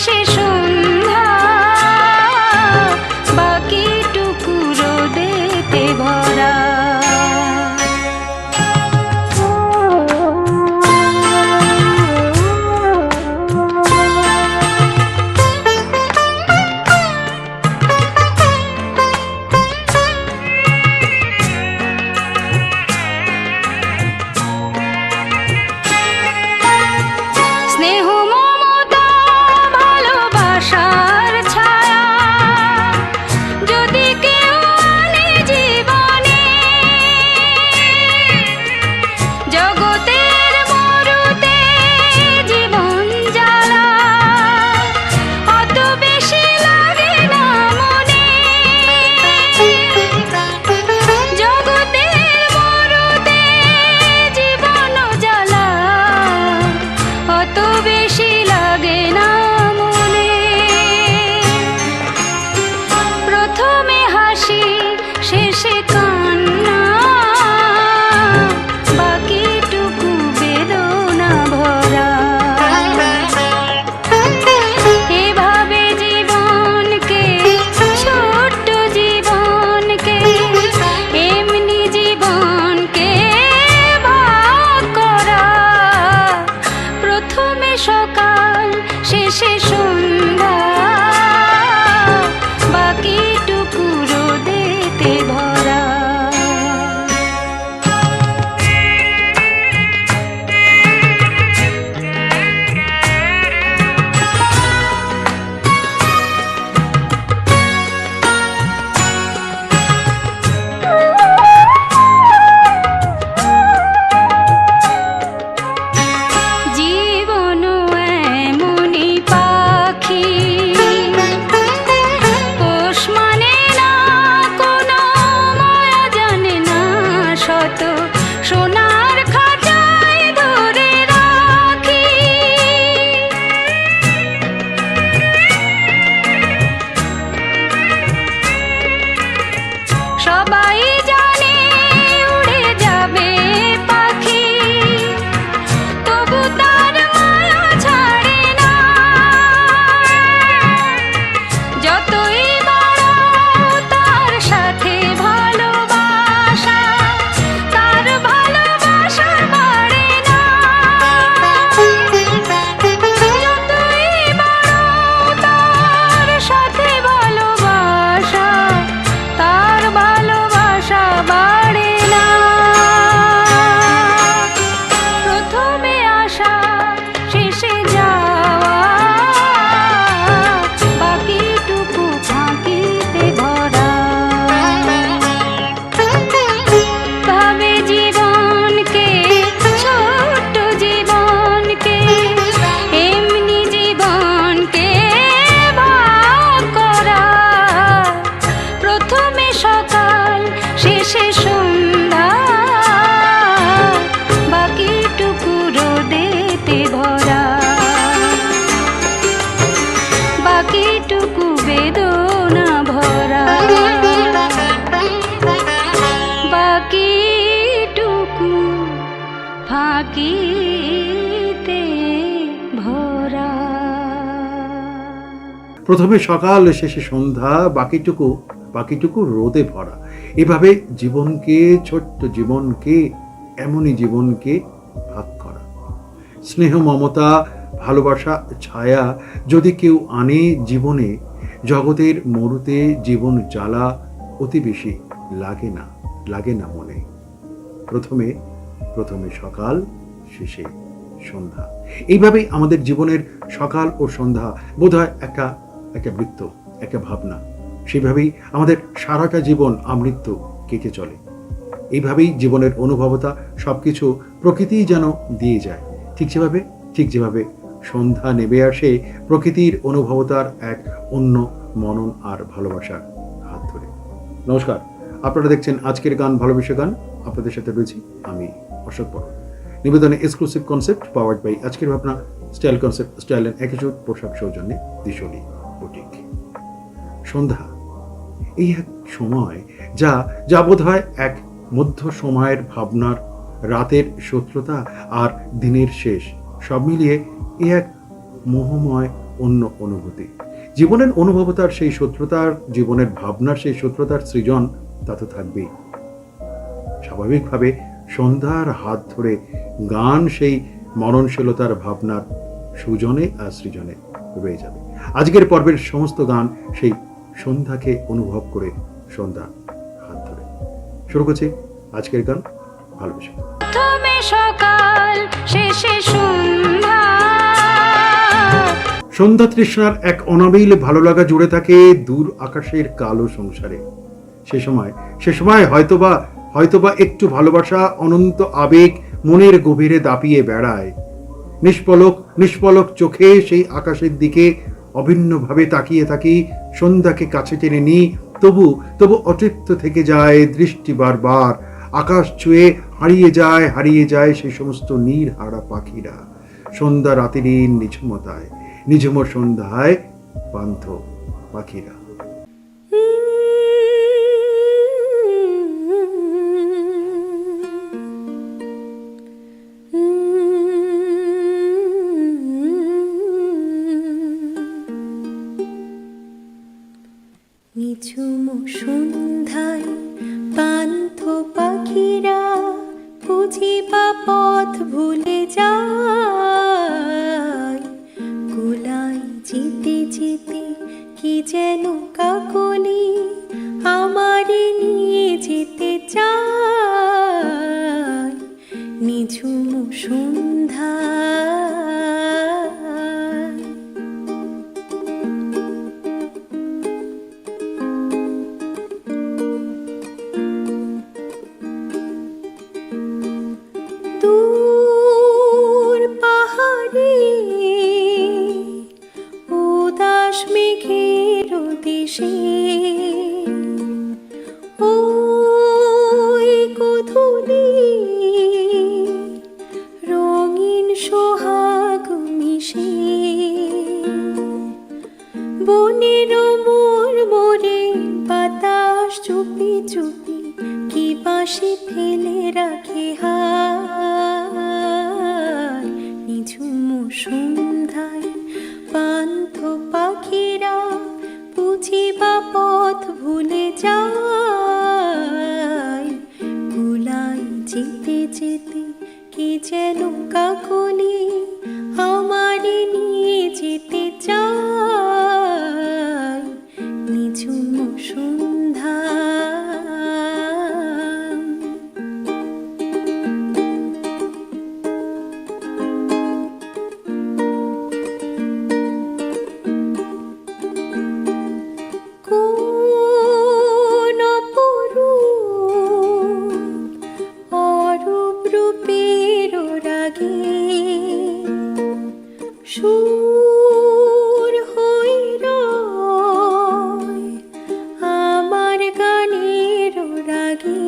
শেষে সন্ধ্যা, বাকিটুকু রোদেতে ভরা। সকাল শেষে সন্ধ্যা, বাকিটুকু রোদেতে ভরা। সবাই জানে উড়ে যাবে পাখি, তবু তার মায়া ছাড়ে না। যতই বড় তার সাথে ভালোবাসা, তার ভালোবাসা বাড়ে না। যতই বড় তার সাথে ভালোবাসা, তার ভালোবাসা বাড়ে না। প্রথমে আসা শেষে যাওয়া, বাকিটুকু ফাঁকিতে ভরা। ভাবে জীবনকে, ছোট্ট জীবনকে, এমনি জীবনকে ভাগ করা। প্রথমে সকাল শেষে সন্ধ্যা, বাকিটুকু রোদেতে ভরা। বাকিটুকু বেদনা ভরা, বাকিটুকু ফাঁকিতে ভরা। প্রথমে সকাল শেষে সন্ধ্যা, বাকিটুকু রোদে ভরা। এভাবে জীবনকে, ছোট্ট জীবনকে, এমনই জীবনকে ভাগ করা। স্নেহ, মমতা, ভালোবাসা, ছায়া যদি কেউ আনে জীবনে, জগতের মরুতে জীবন জ্বালা অতি বেশি লাগে না মনে। প্রথমে সকাল, শেষে সন্ধ্যা। এইভাবেই আমাদের জীবনের সকাল ও সন্ধ্যা বোধহয় একটা বৃত্ত, একটা ভাবনা। সেইভাবেই আমাদের সারাটা জীবন আমৃত্যু কেটে চলে। এইভাবেই জীবনের অনুভবতা সবকিছু প্রকৃতিই যেন দিয়ে যায়। ঠিক যেভাবে সন্ধ্যা নেমে আসে প্রকৃতির অনুভবতার এক অন্য মনন আর ভালোবাসার হাত ধরে। নমস্কার, আপনারা দেখছেন আজকের গান, ভালোবেসে গান। আপনাদের সাথে রয়েছি আমি অশোক বড়। নিবেদনে এক্সক্লুসিভ কনসেপ্ট পাওয়ার্ড বাই আজকের ভাবনা, style concept, style and attitude, পোশাক সৌজন্যে দিশলি বুটিক। সন্ধ্যা এই এক সময় যা বোধ হয় এক মধ্য সময়ের ভাবনার, রাতের শত্রুতা আর দিনের শেষ, সব মিলিয়ে এ এক মোহময় অন্য অনুভূতি। জীবনের অনুভবতার সেই সূত্রতার, জীবনের ভাবনার সেই সূত্রতার সৃজন তা তো থাকবেই। স্বাভাবিকভাবে সন্ধ্যার হাত ধরে গান সেই মননশীলতার ভাবনার সুজনে আর সৃজনে রয়ে যাবে। আজকের পর্বের সমস্ত গান সেই সন্ধ্যাকে অনুভব করে, সন্ধ্যা হাত ধরে। শুরু করছি আজকের গান ভালোবেসে। প্রথমে সকাল, শেষে সন্ধ্যা। সন্ধ্যা তৃষ্ণার এক অনাবিল ভালো লাগা জুড়ে থাকে দূর আকাশের কালো সংসারে। সে সময় হয়তোবা একটু ভালোবাসা, অনন্ত আবেগ মনের গভীরে দাপিয়ে বেড়ায়। নিষ্পলক চোখে সেই আকাশের দিকে অভিন্নভাবে তাকিয়ে থাকি, সন্ধ্যাকে কাছে টেনে নিই, তবু অতৃপ্ত থেকে যায় দৃষ্টি বারবার। আকাশ ছুঁয়ে হারিয়ে যায় সেই সমস্ত নীড়হারা পাখিরা। সন্ধ্যা রাতেরই নিঝুম সন্ধ্যায় পান্থ পাখিরা। নিঝুম সন্ধ্যায় পান্থ পাখিরা বুঝিবা পথ ভুলে যায়। গোলাই যেতে যেতে কি যেন কাকলি আমারে নিয়ে যেতে চায়। নিঝুম সন্ধ্যায় দূর পাহাড়ে উদাস মেঘের দেশে ওই গোধূলি রঙিন সোহাগ মিশে বনের মোড়ে বাতাস চুপি চুপি কি বাঁশি ফেলে রাখে হায়। নিঝুম সন্ধ্যায় পান্থ পাখিরা বুঝিবা পথ ভুলে যায়। গোলাই যেতে যেতে কি যেন কাকলি আমারে নিয়ে যেতে চায়। নিঝুম সন্ধ্যা সুর হইল আমার গানের রাগে।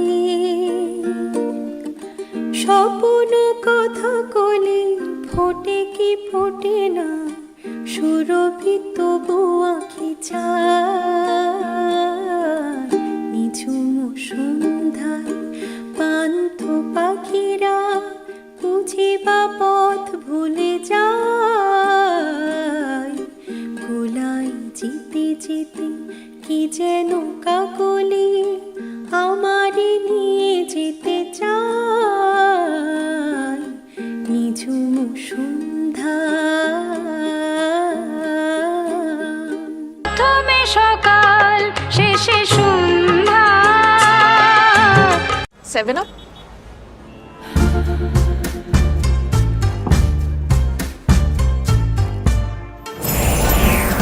স্বপ্ন কথা কলে ফোটে কি ফোটে না, সুরভিত আঁখি চায়। নিঝুম সন্ধ্যায় পান্থ পাখিরা বুঝিবা পথ ভুলে যায়। গোলাই যেতে যেতে কি যেন কাকলি আমারে নিয়ে যেতে চায়। নিঝুম সন্ধ্যা প্রথমে সকাল, শেষে সন্ধ্যা। 7 Up?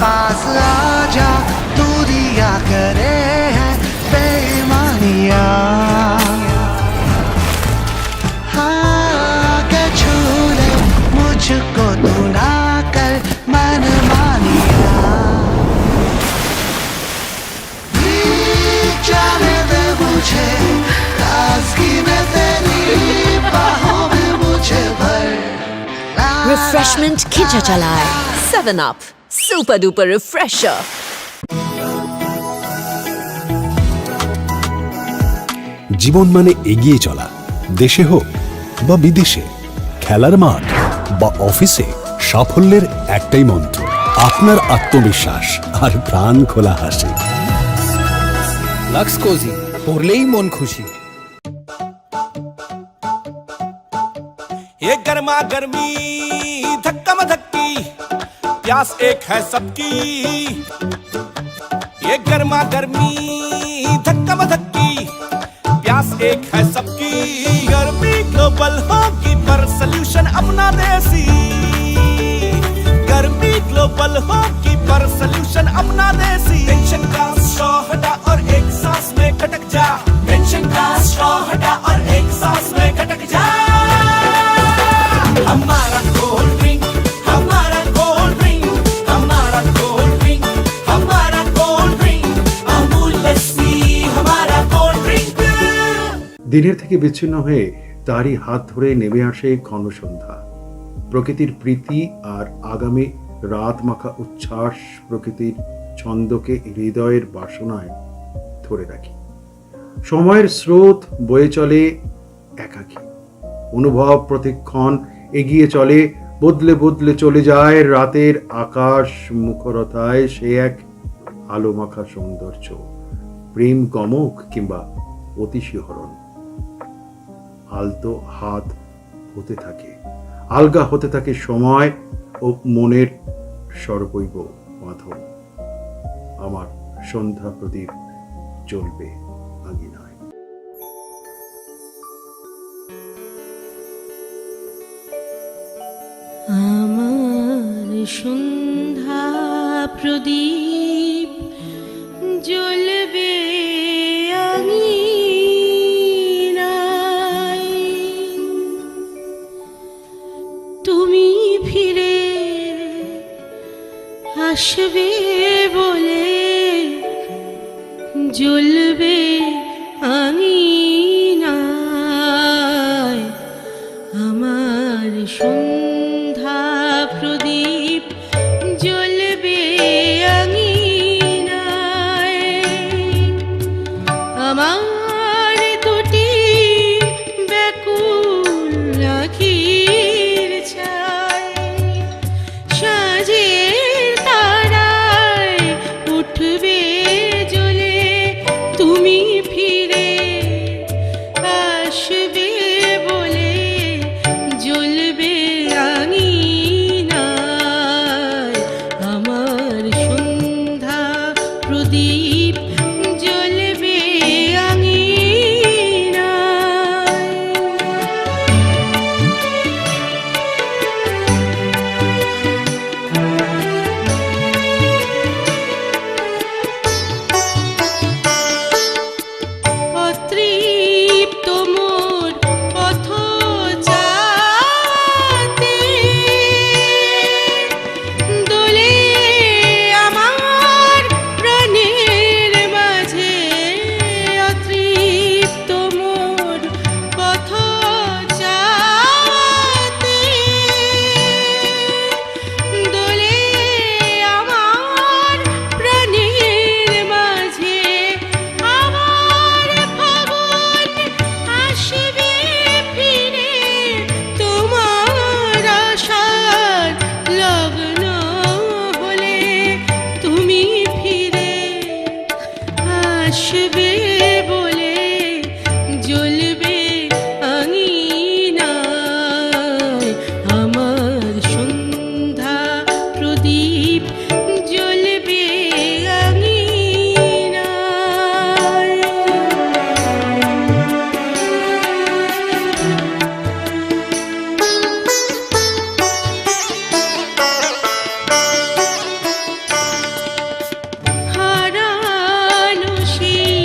पास आजा तू दिया करे है बेईमानिया, हाँ के छू ले मुझको तू ना कर मनमानिया। जाने दे मुझे ताज़गी में तेरी बाहों में मुझे भर। Refreshment खींचा चला है 7 Up Super Duper Refresher। জীবন মানে এগিয়ে চলা, দেশে হোক বা বিদেশে, খেলার মাঠ বা অফিসে, সাফল্যের একটাই মন্ত্র আপনার আত্মবিশ্বাস আর প্রাণ খোলা হাসি। লাক্স কোজি, পরলেই মন খুশি। ये गर्मा गर्मी धक्का मधक्की प्यास एक है सबकी। ये गर्मा गर्मी धक्का मधक्की प्यास एक है सबकी। गर्मी ग्लोबल होगी पर सल्यूशन अपना देसी। गर्मी ग्लोबल होगी पर सल्यूशन अपना देसी। टेंशन का स्ट्रॉ हटा और एक सांस में खटक जा। टेंशन का स्ट्रॉ हटा और एक सांस में खटक जा। हमारा कोल्ड ड्रिंक, हमारा कोल्ड ड्रिंक, हमारा कोल्ड ड्रिंक, हमारा कोल्ड ड्रिंक, अमूल लस्सी हमारा कोल्ड ड्रिंक। দিনের থেকে বিচ্ছিন্ন হয়ে তারই হাত ধরে নেমে আসে ঘন সন্ধ্যা। প্রকৃতির প্রীতি আর আগামী রাত মাখা উচ্ছ্বাস প্রকৃতির ছন্দকে হৃদয়ের বাসনায় ধরে রাখি। সময়ের স্রোত বয়ে চলে একাকী, অনুভব প্রতিক্ষণ এগিয়ে চলে, বদলে বদলে চলে যায় রাতের আকাশ মুখরতায়। সে এক আলো মাখা সৌন্দর্য, প্রেম গমক কিংবা অতিশিহরণ। আলতো হাত হতে থাকে, আলগা হতে থাকে সময় ও মনের সর্বৈব মাধব। আমার সন্ধ্যা প্রদীপ জ্বলবে আঙিনায়। আমার সন্ধ্যা প্রদীপ জ্বলবে আঙিনায়। তুমি ফিরে আসবে বলে জ্বলবে আঙিনায়। আমার সন্ধ্যা প্রদীপ জ্বলবে আঙিনায়। আমার দুটি ব্যাকুল আখির ছায় সাঁঝের তারায় উঠবে জ্বলে। তুমি ফিরে আসবে বলে জ্বলবে আঙিনায়। আমার সন্ধ্যা প্রদীপ জ্বলবে আঙিনায়। অতৃপ্ত মোর পথচাতে দোলে আমার প্রাণের মাঝে। অতৃপ্ত মোর পথচাতে দোলে আমার প্রাণের মাঝে। আমার ফাগুন আসবে ফিরে তোমার আশার লগ্ন হলে। তুমি ফিরে আসবে বলে জ্বলবে আঙিনায়। আমার সন্ধ্যা প্রদীপ জ্বলবে আঙিনায়। হারানো সেই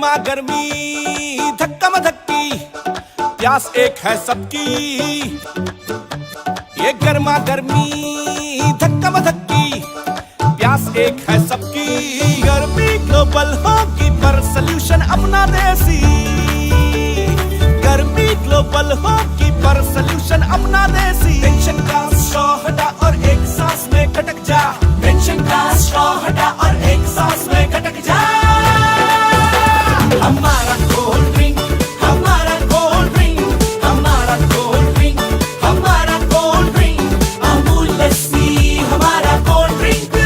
गर्मा गर्मी धक्का मधक्की प्यास एक है सबकी ये गर्मा गर्मी धक्का मधक्की प्यास एक है सबकी गर्मी ग्लोबल होगी पर सल्यूशन अपना देसी गर्मी ग्लोबल होगी पर सल्यूशन अपना देसी टेंशन का स्ट्रॉ हटा और एक सांस में खटक जा टेंशन का स्ट्रॉ हटा और एक सांस में खटक जा हमारा कोल्ड ड्रिंक हमारा कोल्ड ड्रिंक हमारा कोल्ड ड्रिंक हमारा कोल्ड ड्रिंक अमूल लस्सी हमारा कोल्ड ड्रिंक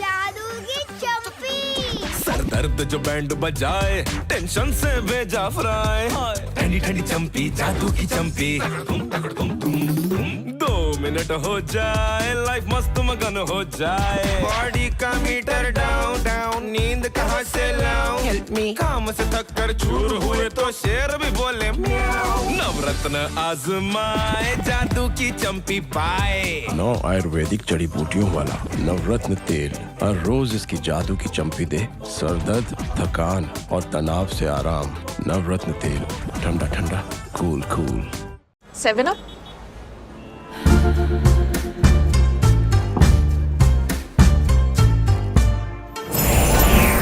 जादू की चप्पी सर दर्द जो बैंड बजाए टेंशन से भेजा फ्राई ठंडी ठंडी चंपी जादू की चंपी 2 मिनट हो जाए लाइफ मस्त मगन हो जाए बॉडी का मीटर डाउन डाउन नींद कहाँ से लाऊं हेल्प मी काम से थक कर चूर हुए तो शेर भी बोले म्याऊं नवरत्न आजमाए जादू की चंपी पाए 9 आयुर्वेदिक जड़ी बूटियों वाला नवरत्न तेल हर रोज इसकी जादू की चंपी दे सर दर्द थकान और तनाव से आराम नवरत्न तेल ठंडा ठंडा कूल कूल 7 Up.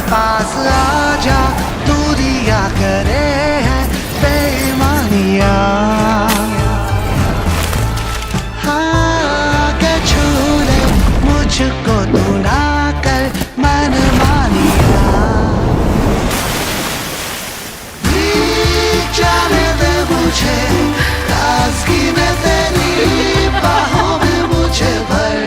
पास आजा दूरिया करे है बेईमानिया हाँ के छू ले मुझको तू ना कर मनमानिया जाने दे मुझे ताज़गी में तेरी बाहों में मुझे भर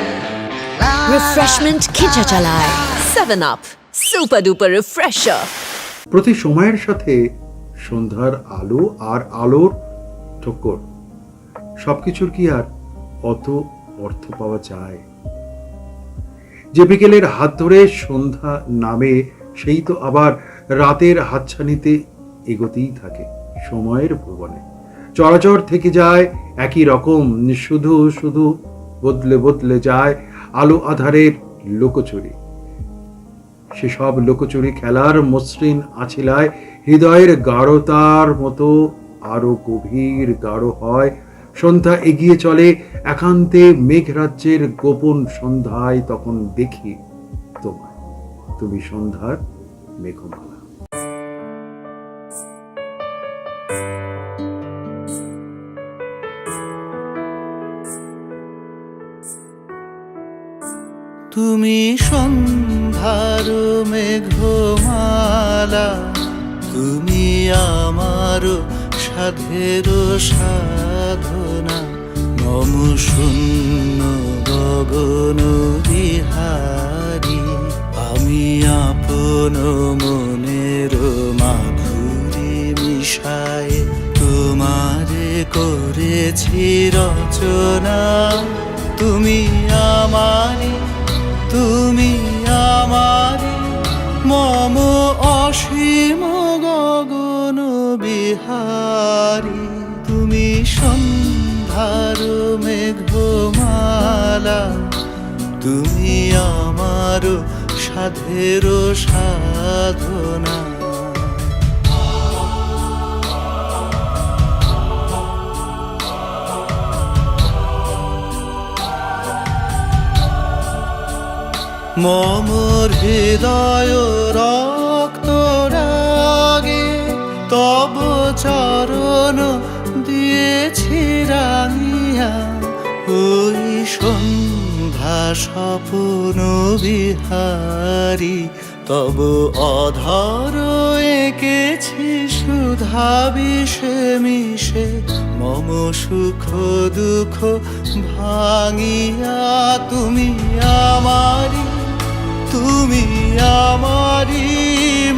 Refreshment Khicha Chalai. 7 Up. Super duper refresher. প্রতি সময়ের সাথে সন্ধ্যার আলো আর আলোর ঠোকর সবকিছুর কি আর অত অর্থ পাওয়া যায়? যে বিকেলের হাত ধরে সন্ধ্যা নামে সেই তো আবার রাতের হাতছানিতে এগোতেই থাকে সময়ের ভুবনে চলাচল থেকে যায় একই রকম শুধু শুধু বদলে বদলে যায় আলো আধারের লোকচুরি সেসব লোকচুরি খেলার মসৃণ আছিলায় হৃদয়ের গাঢ়তার মতো আরো গভীর গাঢ় হয় সন্ধ্যা এগিয়ে চলে একান্তে মেঘরাজ্যের গোপন সন্ধ্যায় তখন দেখি তোমায় তুমি সন্ধ্যার মেঘমালা তুমি সন্ধ্যার মেঘমালা তুমি আমার সাধের সাধনা মম শূন্য গগন বিহারী আমি আপন মনের মাধুরী মিশায় তোমারে করেছি রচনা তুমি আমারি মম অসীম গগন বিহারী তুমি সন্ধ্যার মেঘমালা তুমি আমার সাধের সাধনা মম হৃদয় রক্ত রাগে তব চরণ দিয়েছি রাঙিয়া ওই সন্ধ্যা স্বপ্ন বিহারী তব অধর এঁকেছি সুধা বিষে মিশে মম সুখ দুঃখ ভাঙিয়া তুমি আমারি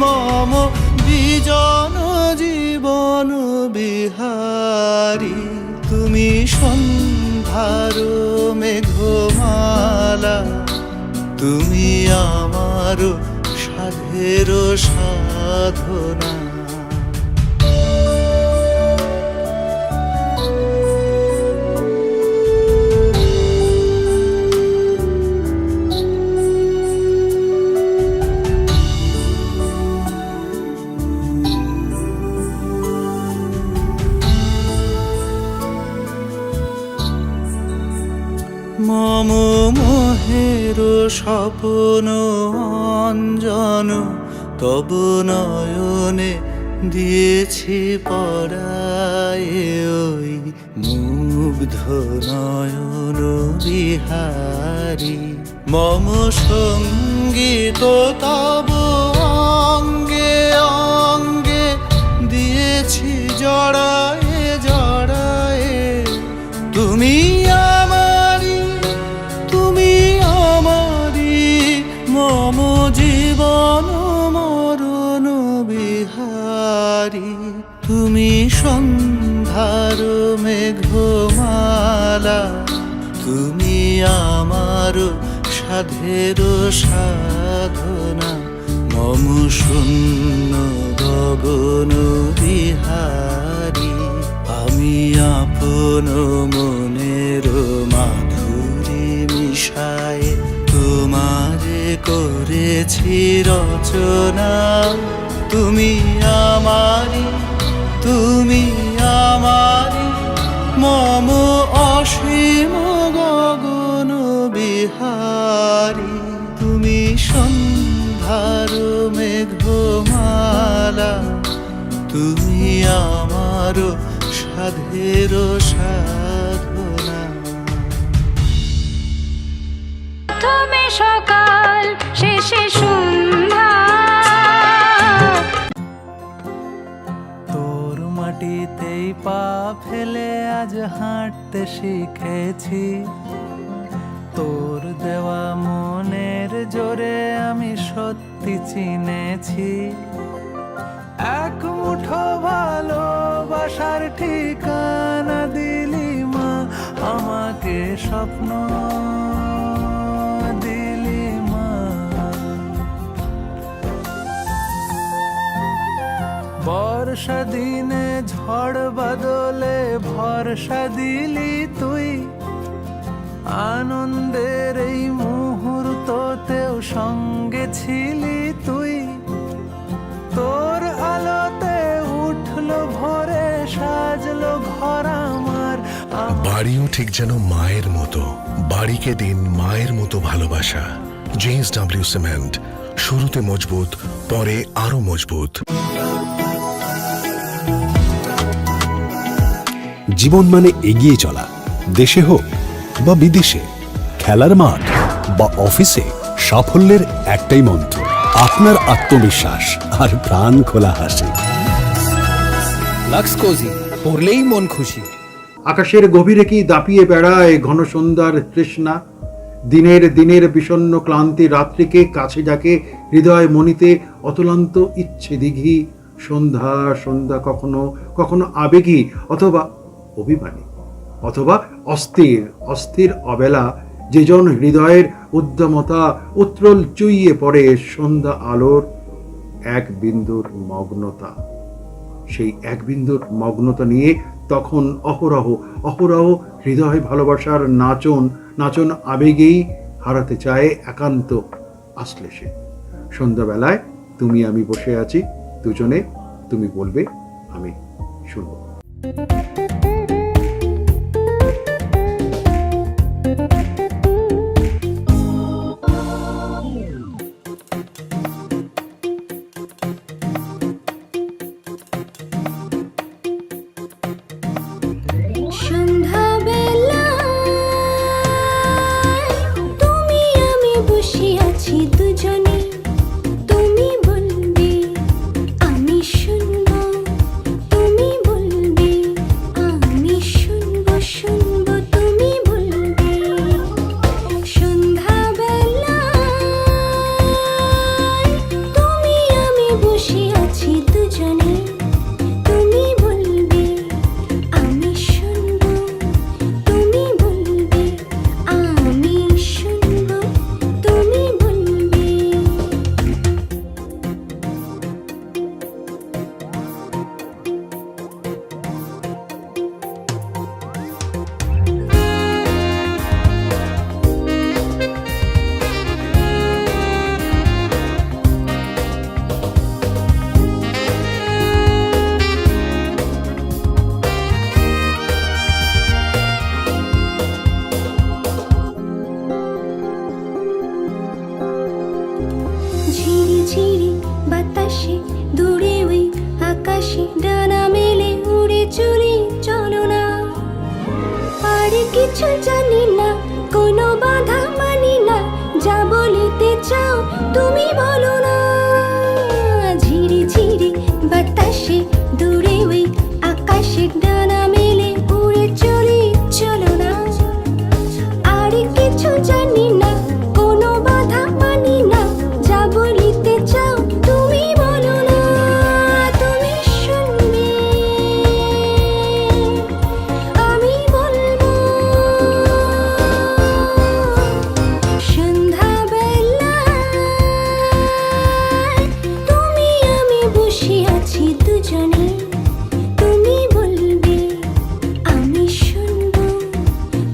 মম বিজন জীবন বিহারী তুমি সন্ধ্যার মেঘমালা তুমি আমার সাধের সাধনা মম মোহের স্বপ্ন অঞ্জন তব নয়নে দিয়েছি পরায় ওই মুগ্ধ নয়ন বিহারী মম সঙ্গীত তব অঙ্গে অঙ্গে দিয়েছি জড়ায়ে জড়ায়ে তুমি আমারি মম জীবন মরণ বিহারী তুমি সন্ধ্যার মেঘমালা তুমি আমার সাধের সাধনা মম শূন্য গগন বিহারী আমি আপন মনের মাধুরী মিশায় তোমারে করেছি রচনা তুমি আমারি মম অসীম গগন বিহারী তুমি সন্ধ্যার মেঘমালা তুমি আমার সাধের সাধনা প্রথমে সকাল শেষে সন্ধ্যা তোর মাটিতেই পা ফেলে আজ হাঁটতে শিখেছি তোর দেওয়া মনের জোরে আমি সত্যি চিনেছি এক মুঠো ভালোবাসার ঠিকানা দিলি মা আমাকে স্বপ্ন দিলি মা বর্ষা দিনে ঝড় বাদলে ভরসা দিলি তুই আনন্দের এই মুহূর্ততেও সঙ্গে ছিলি তুই তোর আলোতে উঠলো ভোরে সাজলো ঘর আমার বাড়িও ঠিক যেন মায়ের মতো বাড়িকে দিন মায়ের মতো ভালোবাসা JSW সিমেন্ট শুরুতে মজবুত পরে আরো মজবুত জীবন মানে এগিয়ে চলা দেশে হোক বা বিদেশে খেলার মাঠ বা অফিসে সাফল্যের একটাই মন্ত্র আপনার আত্মবিশ্বাস আর প্রাণ খোলা হাসি লাক্স কোজি পরলেই মন খুশি আকাশের গভীরে কি দাপিয়ে বেড়ায় ঘন সন্ধ্যার তৃষ্ণা দিনের বিষণ্ণ ক্লান্তি রাত্রিকে কাছে ডাকে হৃদয় মনিতে অতলান্ত ইচ্ছে দিঘি সন্ধ্যা সন্ধ্যা কখনো কখনো আবেগী অথবা অভিমানী অথবা অস্থির অবেলা যেজন হৃদয়ের উদ্যমতা উত্রল চুইয়ে পড়ে সন্ধ্যা আলোর এক বিন্দুর মগ্নতা সেই এক বিন্দুর মগ্নতা নিয়ে তখন অহরহ হৃদয় ভালোবাসার নাচন আবেগেই হারাতে চায় একান্ত আসলে সে সন্ধ্যাবেলায় তুমি আমি বসে আছি দুজনে তুমি বলবে আমি শুনবো তুমি আমি বসে আছি দুজনে তুমি বলবে আমি শুনবো তুমি বলবে কিছু জানি না, কোনো বাধা মানি না, যা বলিতে চাও তুমি বলো না, তুমি শুনবে আমি বলবো। সন্ধ্যাবেলায় তুমি আমি বসে আছি দুজনে, তুমি বলবে আমি শুনবো,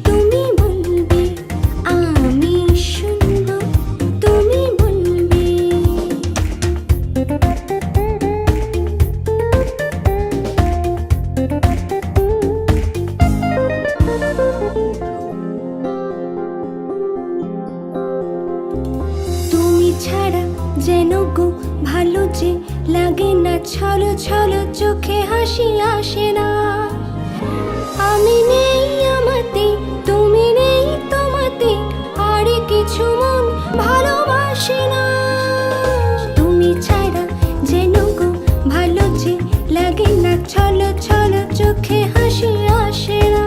তুমি বলবে আমি শুনবো, তুমি বলবে। তুমি ছাড়া যেন গো ভালো যে লাগে না, ছলো ছলো চোখে হাসি আসে না। আমি নেই আমাতে, তুমি নেই তোমাতে, আর কিছু মন ভালোবাসে না। তুমি ছাড়া যেন গো ভালো যে লাগে না, ছলো ছলো চোখে হাসি আসে না।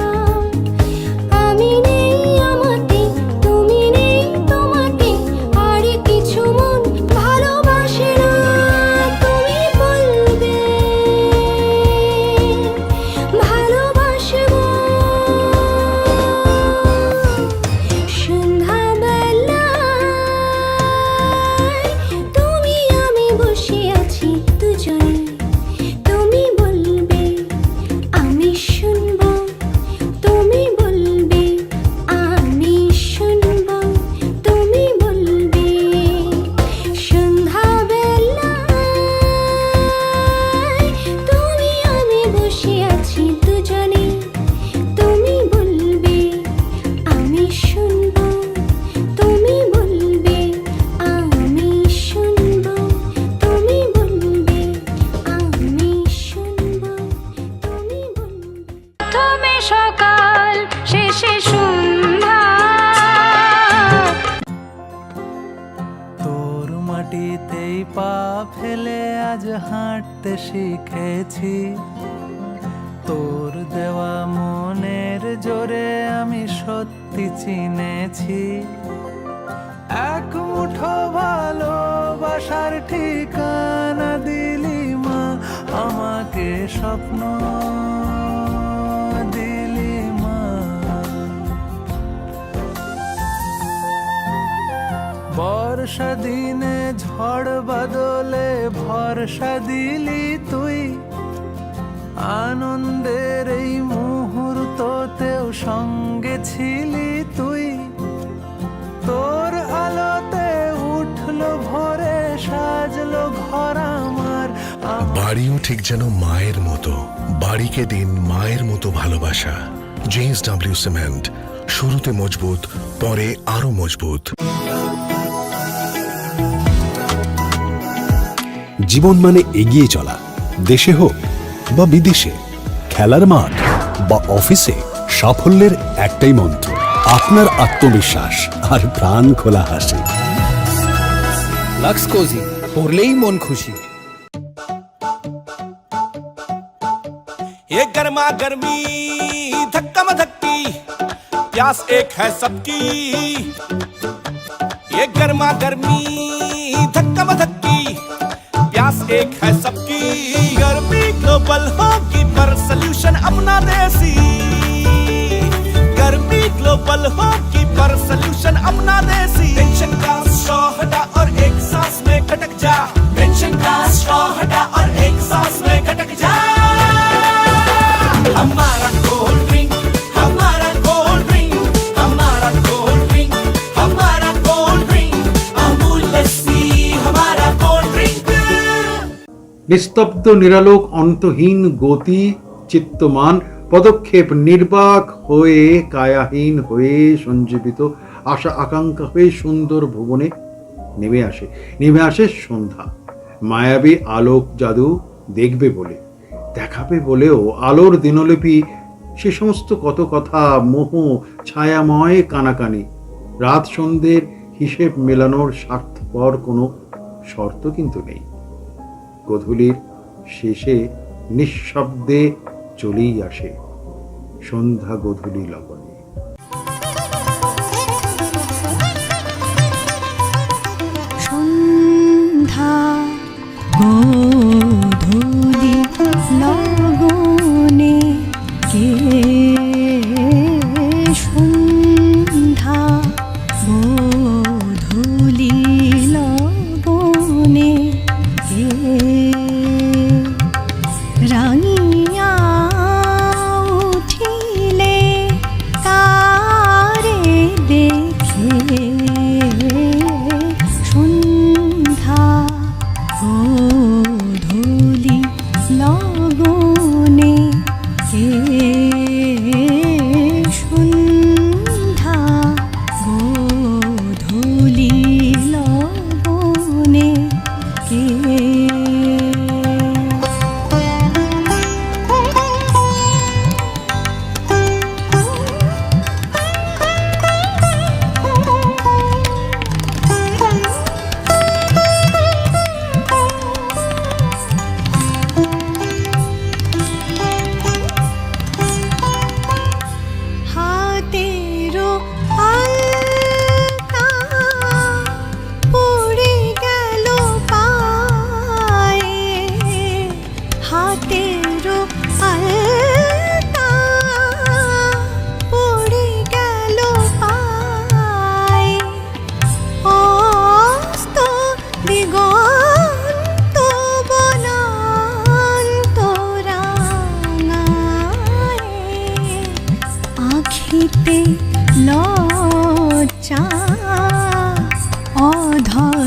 আমি নেই আমাতে, তুমি নেই তোমাতে, আর কিছু মন ভালোবাসে না। তুমি বলবে ভালোবাসবো। সন্ধ্যাবেলায় তুমি আমি বসে আছি দুজনে, তুমি বলবে আমি শুনবো, তুমি বলবে আমি শুনবো, তুমি বলবে। সন্ধ্যাবেলায় তুমি আমি বসে আছি দুজনে, তুমি বলবে আমি শুনবো, তুমি বলবে আমি শুনবো, তুমি বলবে আমি শুনবো, তুমি বলবে। প্রথমে সকাল শেষে সন্ধ্যা, তোর মাটিতেই পা ফেলে আজ হাঁটতে শিখেছি, তোর দেওয়া মনের জোরে আমি সত্যি চিনেছি। এক মুঠো ভালোবাসার ঠিকানা দিলি মা, আমাকে স্বপ্ন দিলি মা। বর্ষা দিনে ঝড় বাদলে ভরসা দিলি তুই, আনন্দের এই মুহূর্ততেও সঙ্গে ছিলি তুই। তোর আলোতে উঠলো ভোরে, সাজলো ঘর আমার। বাড়িও ঠিক যেন মায়ের মতো, বাড়িকে দিন মায়ের মতো ভালোবাসা। JSW সিমেন্ট, শুরুতে মজবুত, পরে আরো মজবুত। জীবন মানে এগিয়ে চলা, দেশে হোক বা বিদেশে, খেলার মাঠ বা অফিসে, সাফল্যের একটাই মন্ত্র, আপনার আত্মবিশ্বাস আর প্রাণ খোলা হাসি। লাক্স কোজি, পরলেই মন খুশি। ये गर्मा गर्मी धक्का धक्की, प्यास एक है सबकी। ये गर्मा गर्मी धक्का धक्की, प्यास एक है सबकी। गर्मी ग्लोबल होगी पर सल्यूशन अपना देसी। गर्मी ग्लोबल होगी पर सल्यूशन अपना देसी। टेंशन का स्ट्रॉ हटा और एक सांस में खटक जा। टेंशन का स्ट्रॉ हटा और एक सांस में खटक जा। हमारा कोल्ड ड्रिंक, हमारा कोल्ड ड्रिंक, हमारा कोल्ड ड्रिंक, हमारा कोल्ड ड्रिंक, अमूल लस्सी हमारा कोल्ड ड्रिंक। নিস্তব্ধ নিরালোক অন্তহীন গতি, চিত্তমান পদক্ষেপ, নির্বাক হয়ে কায়াহীন হয়ে সঞ্জীবিত আশা আকাঙ্ক্ষা হয়ে সুন্দর ভুবনে নেমে আসে সন্ধ্যা। মায়াবী আলোক জাদু দেখবে বলে, দেখাবে বলেও আলোর দিনলিপি, সে সমস্ত কত কথা, মোহ ছায়াময় কানাকানি। রাত সন্ধ্যের হিসেব মেলানোর স্বার্থপর কোনো শর্ত কিন্তু নেই। গোধূলির শেষে নিঃশব্দে চলেই আসে সন্ধ্যা গোধূলি লবণে।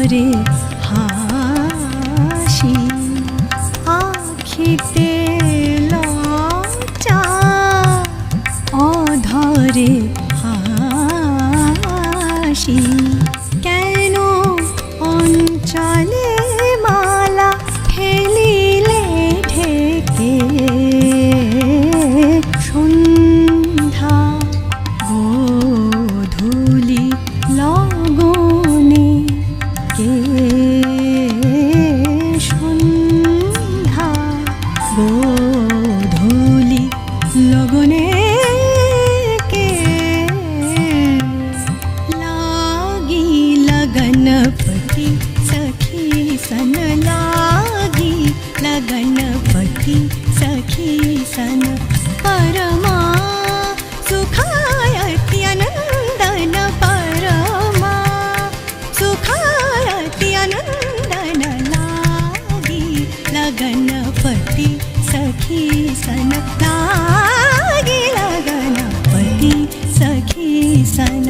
অধরে হাসি আখিতে লজ্জা অধরে হাসি কেন অঞ্চলে মালা ফেলিলে ঢেকে সন্ধ্যা গোধূলি লগনে কে সন্ধ্যা গোধূলি লগনে কে लागी लगनपति सखी सन लागी लगनपति सखी सन परमा सुखायति आनंदन परमा सुखायति आनंदन लागी लगनपति सखी सन लागी लगनपति सखी सन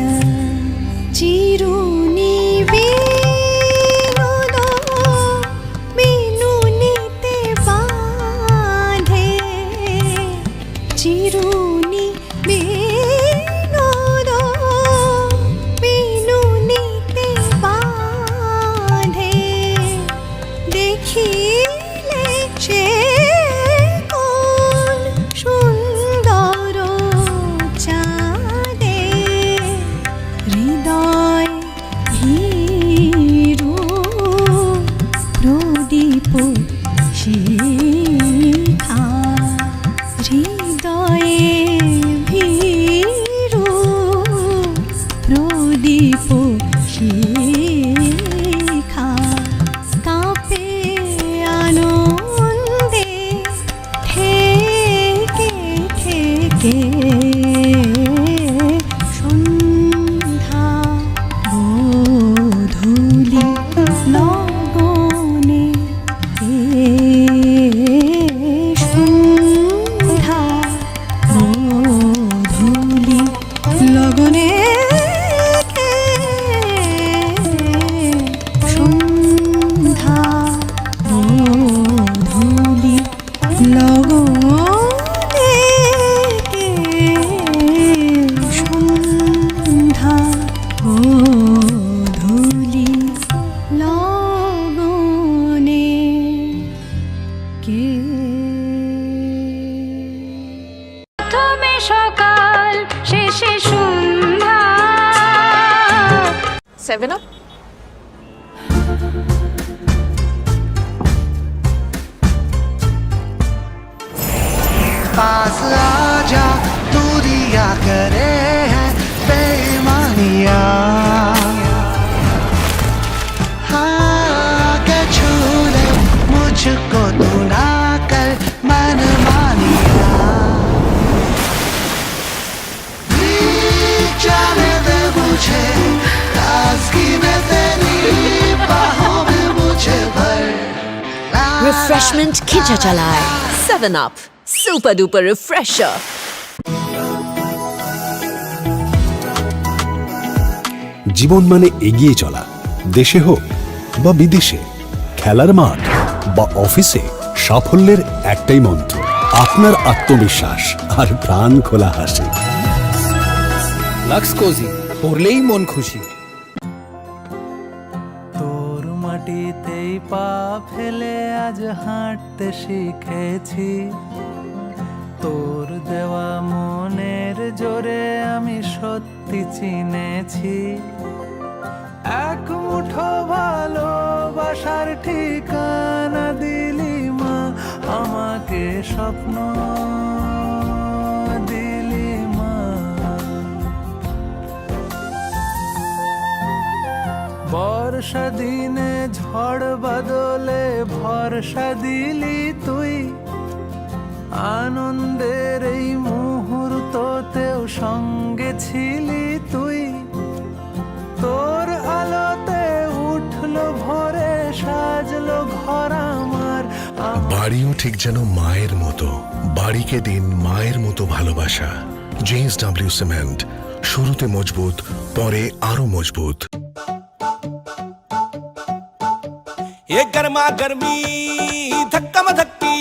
चिरुनी बिनुद बिनुनीते बांधे चिरुनी बिनुद बिनुनीते बांधे देखिले से कोन सुंदर चाँदे হৃদয় ভীরু প্রদীপ শিখা হৃদয়ে ভীরু প্রদীপ শিখা কাঁপে আনন্দে থেকে থেকে সন্ধ্যা গোধূলি লগনে কে সন্ধ্যা গোধূলি লগনে কে সন্ধ্যা গোধূলি লগনে কে সন্ধ্যা গোধূলি লগনে কে প্রথমে সকাল শেষে সন্ধ্যা 7 up. पास आजा दूरिया करे हैं बेईमानिया हाँ के छू ले मुझको तू ना कर मनमानिया जाने दे मुझे ताज़गी में तेरी बाहों में मुझे भर Refreshment Khicha Chalai 7 Up Super Duper Refresher. জীবন মানে এগিয়ে চলা, দেশে হোক বা বিদেশে, খেলার মাঠ বা অফিসে, সাফল্যের একটাই মন্ত্র, আপনার আত্মবিশ্বাস আর প্রাণ খোলা হাসি। লাক্স কোজি, পরলেই মন খুশি। তোর মাটিতেই পা ফেলে আজ হাঁটতে শিখেছি, তোর দেওয়া মনের জোরে আমি সত্যি চিনেছি, এক মুঠো ভালোবাসার ঠিকানা দিলি মা, আমাকে স্বপ্ন দিলি মা। বর্ষা দিনে ঝড় বাদলে ভরসা দিলি তুই, আনন্দের এই মুহূর্ততেও সঙ্গে ছিলি তুই, তোর আলোতে উঠলো ভোরে সাজলো ঘর আমার। বাড়িও ঠিক যেন মায়ের মতো, বাড়িকে দিন মায়ের মতো ভালোবাসা। JSW সিমেন্ট, শুরুতে মজবুত, পরে আরো মজবুত। ये गर्मा गर्मी धक्का मधक्की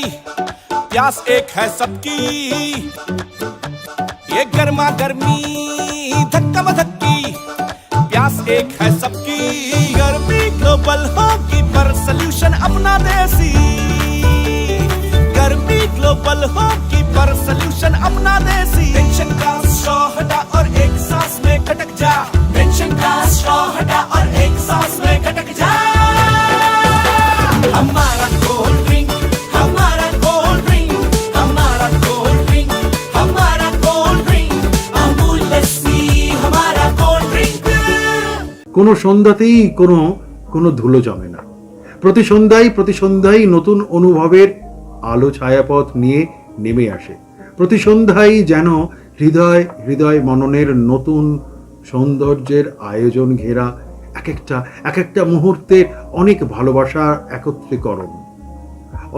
प्यास एक है सबकी ये गर्मा गर्मी धक्का मधक्की प्यास एक है सबकी गर्मी ग्लोबल होगी पर सल्यूशन अपना देसी गर्मी ग्लोबल होगी पर सल्यूशन अपना देसी टेंशन का स्ट्रॉ हटा और एक सांस में खटक जा टेंशन का स्ट्रॉ हटा और एक सांस में खटक जा हमारा कोल्ड ड्रिंक हमारा कोल्ड ड्रिंक हमारा कोल्ड ड्रिंक हमारा कोल्ड ड्रिंक अमूल लस्सी हमारा कोल्ड ड्रिंक কোনো সন্ধ্যাতেই কোনো ধুলো জমে না। প্রতি সন্ধ্যায় নতুন অনুভবের আলো ছায়াপথ নিয়ে নেমে আসে। প্রতি সন্ধ্যায় যেন হৃদয় মননের নতুন সৌন্দর্যের আয়োজন ঘেরা এক একটা মুহূর্তের অনেক ভালোবাসার একত্রীকরণ।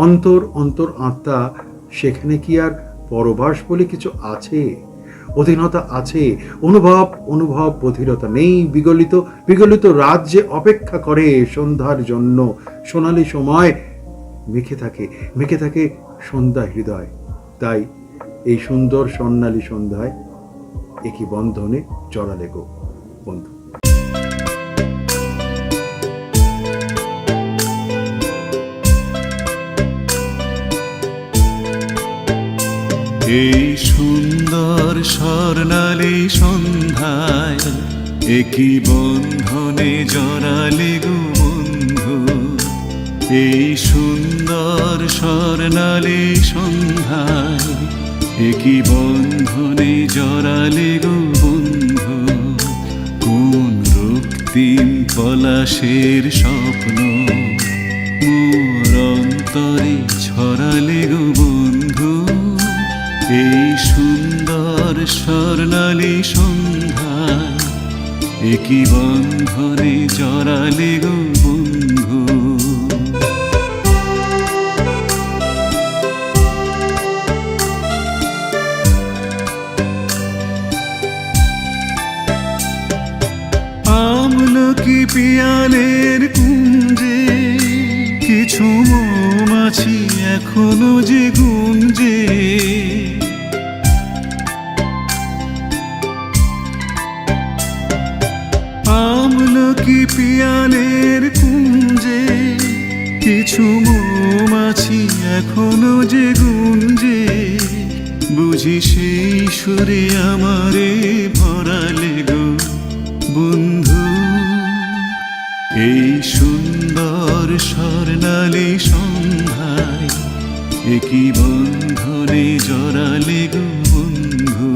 অন্তর আত্মা, সেখানে কি আর পরবাস বলে কিছু আছে? অধীনতা আছে, অনুভব বধিরতা নেই। বিগলিত রাত যে অপেক্ষা করে সন্ধ্যার জন্য, সোনালি সময় মেখে থাকে সন্ধ্যা হৃদয়। তাই এই সুন্দর স্বর্ণালী সন্ধ্যায় একই বন্ধনে জড়ালে গো বন্ধু। এই সুন্দর স্বর্ণালী সন্ধ্যায় একই বন্ধনে জড়ালে গো বন্ধু। এই সুন্দর স্বর্ণালী সন্ধ্যায় একই বন্ধনে জড়ালে গো বন্ধু। কোন রক্তিম পলাশের স্বপ্ন মোর অন্তরে ছড়ালে গো বন্ধু। এই সুন্দর স্বর্ণালী সন্ধ্যায় একই বন্ধনে জড়ালে গো বন্ধু। আমলকি পিয়ালের কুঞ্জে কিছু মৌমাছি এখনো যে গুঞ্জে। আমলকি পিয়ালের কুঞ্জে কিছু মৌমাছি এখনো যে গুঞ্জে। বুঝি সেই সুরে আমারে ভরালে গো বন্ধু। এই সুন্দর স্বর্ণালী সন্ধ্যায় একই বন্ধনে জড়ালে গো বন্ধু।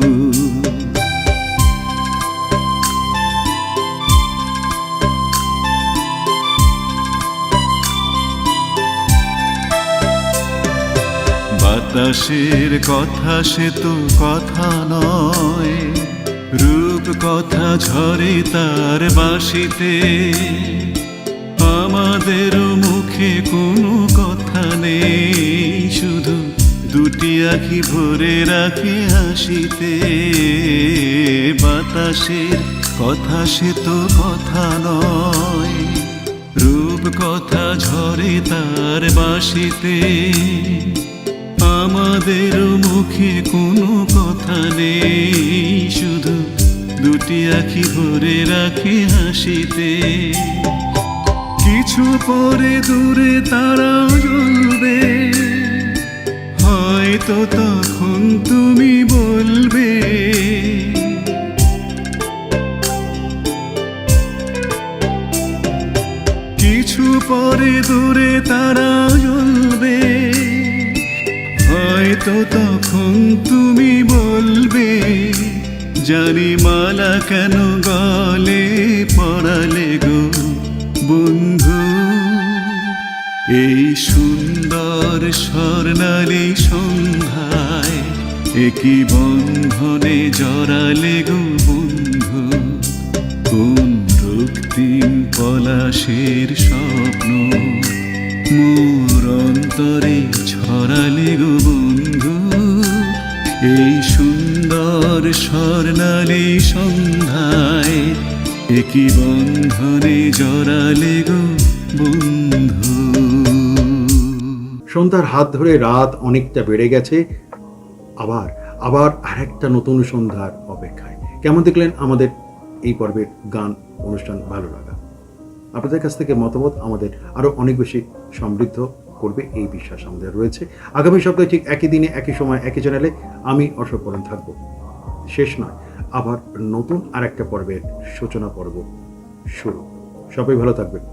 বাতাসের কথা সে তো কথা নয়, রূপ কথা ঝরে তার বাঁশিতে। আমাদের মুখে কোনো কথা নেই, শুধু দুটি আঁখি ভরে রাখে হাসিতে। বাতাসের কথা সে তো কথা নয়, রূপ কথা ঝরে তার বাঁশিতে। আমাদের মুখে কোনো কথা নেই, শুধু দুটি আঁখি ভরে রাখে হাসিতে। কিছু পরে দূরে তারা জ্বলবে, হয়তো তখন তুমি বলবে কিছু পরে দূরে তারা জ্বলবে, হয়তো তখন তুমি বলবে জানি মালা কেন গলে পড়ালে গো বন্ধু। এই সুন্দর স্বর্ণালী সন্ধ্যায় একই বন্ধনে জড়ালে গো বন্ধু। কোন রক্তিম পলাশের স্বপ্ন মোর অন্তরে ছড়ালে গো বন্ধু। এই সুন্দর স্বর্ণালী সন্ধ্যায় একই বন্ধনে জড়ালে গো বন্ধু। সন্ধ্যার হাত ধরে রাত অনেকটা বেড়ে গেছে, আবার আবার আরেকটা নতুন সন্ধ্যার অপেক্ষায়। কেমন দেখলেন আমাদের এই পর্বের গান অনুষ্ঠান? ভালো লাগা, আপনাদের কাছ থেকে মতামত আমাদের আরও অনেক বেশি সমৃদ্ধ করবে এই বিশ্বাস আমাদের রয়েছে। আগামী সপ্তাহে ঠিক একই দিনে একই সময় একই চ্যানেলে আমি অশোক বরণ থাকবো। শেষ নয়, আবার নতুন আরেকটা পর্বের সূচনা পর্ব শুরু। সবাই ভালো থাকবেন।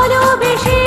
ভালোবেসে